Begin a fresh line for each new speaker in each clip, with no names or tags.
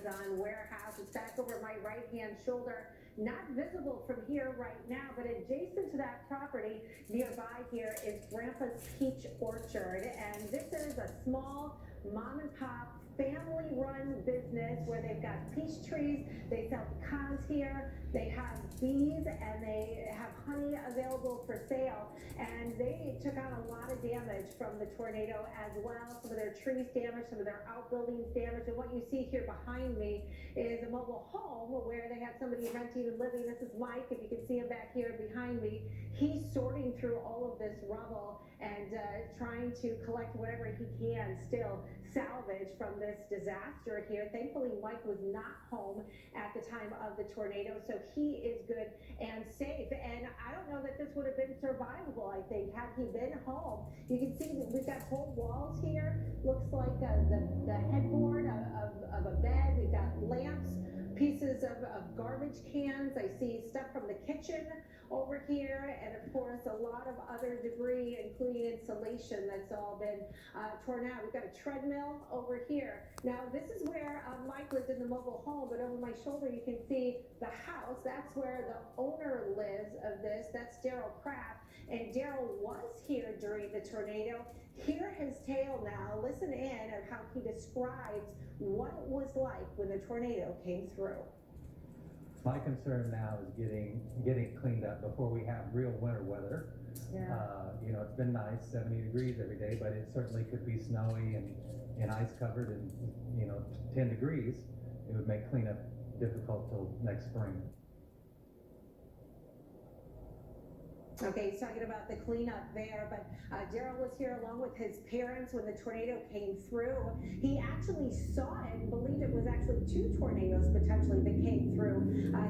Amazon warehouse. It's back over my right-hand shoulder. Not visible from here right now, but adjacent to that property nearby here is Grandpa's Peach Orchard. And this is a small mom and pop family run business where they've got peach trees, they sell pecans here, they have bees, and they have honey available for sale. And they took on a lot of damage from the tornado as well. Some of their trees damaged, some of their outbuildings damaged. And what you see here behind me is a mobile home where they had somebody renting and living. This is Mike, if you can see him back here behind me. He's sorting through all of this rubble and trying to collect whatever he can still salvage from this disaster here. Thankfully, Mike was not home at the time of the tornado, so he is good and safe. And I don't know that this would have been survivable, I think, had he been home. You can see that we've got whole walls here. Looks like the headboard of a bed. We've got lamps, pieces of garbage cans. I see stuff from the kitchen over here, and of course a lot of other debris, including insulation that's all been torn out. We've got a treadmill over here. Now this is where Mike lived in the mobile home, but over my shoulder you can see the house. That's where the owner lives of this. That's Daryl Kraft, and Daryl was here during the tornado. Hear his tale now. Listen in of how he describes what it was like when the tornado came through.
My concern now is getting cleaned up before we have real winter weather.
Yeah.
It's been nice, 70 degrees every day, but it certainly could be snowy and ice covered and 10 degrees. It would make cleanup difficult till next spring.
Okay, he's talking about the cleanup there, but Daryl was here along with his parents when the tornado came through. He actually saw it and believed it was actually two tornadoes potentially that came through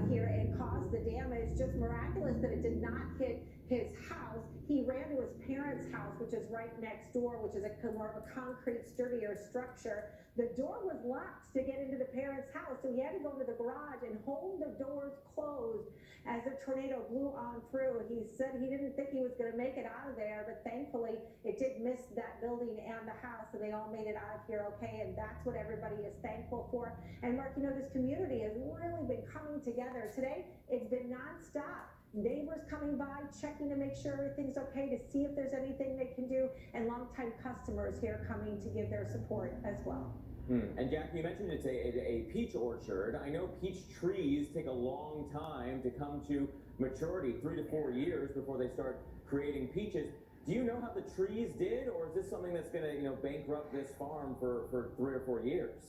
here and caused the damage. Just miraculous that it did not hit his house. He ran to his parents' house, which is right next door, which is more of a concrete, sturdier structure. The door was locked to get into the parents' house, so he had to go to the garage and hold the doors closed as the tornado blew on through. He said he didn't think he was going to make it out of there, but thankfully it did miss that building and the house, and they all made it out of here okay, and that's what everybody is thankful for. And Mark, this community has really been coming together. Today, it's been nonstop. Neighbors coming by, checking to make sure everything's okay, to see if there's anything they can do, and longtime customers here coming to give their support as well.
And Jackie, you mentioned it's a peach orchard. I know peach trees take a long time to come to maturity, 3 to 4 years before they start creating peaches. Do you know how the trees did, or is this something that's going to bankrupt this farm for 3 or 4 years?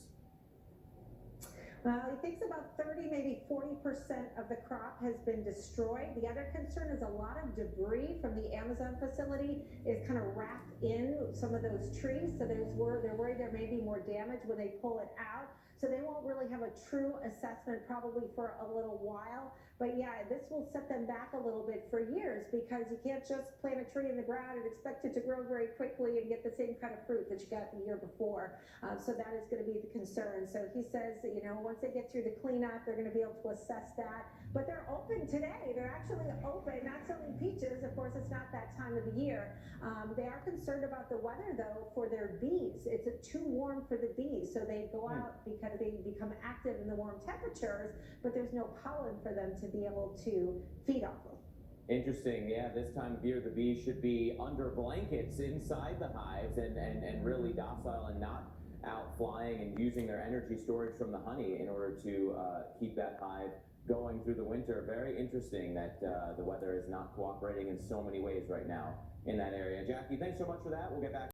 Well, he thinks about 30, maybe 40% of the crop has been destroyed. The other concern is a lot of debris from the Amazon facility is kind of wrapped in some of those trees. So they're worried there may be more damage when they pull it out. So they won't really have a true assessment probably for a little while. But yeah, this will set them back a little bit for years, because you can't just plant a tree in the ground and expect it to grow very quickly and get the same kind of fruit that you got the year before. So that is going to be the concern. So he says that, once they get through the cleanup, they're going to be able to assess that. But they're open today. They're actually open, not selling peaches. Of course, it's not that time of the year. They are concerned about the weather, though, for their bees. It's too warm for the bees, so they go out because they become active in the warm temperatures, but there's no pollen for them to be able to feed off of.
Interesting. Yeah, this time of year the bees should be under blankets inside the hives and really docile and not out flying and using their energy storage from the honey in order to keep that hive going through the winter. Very interesting that the weather is not cooperating in so many ways right now in that area. Jackie, thanks so much for that. We'll get back.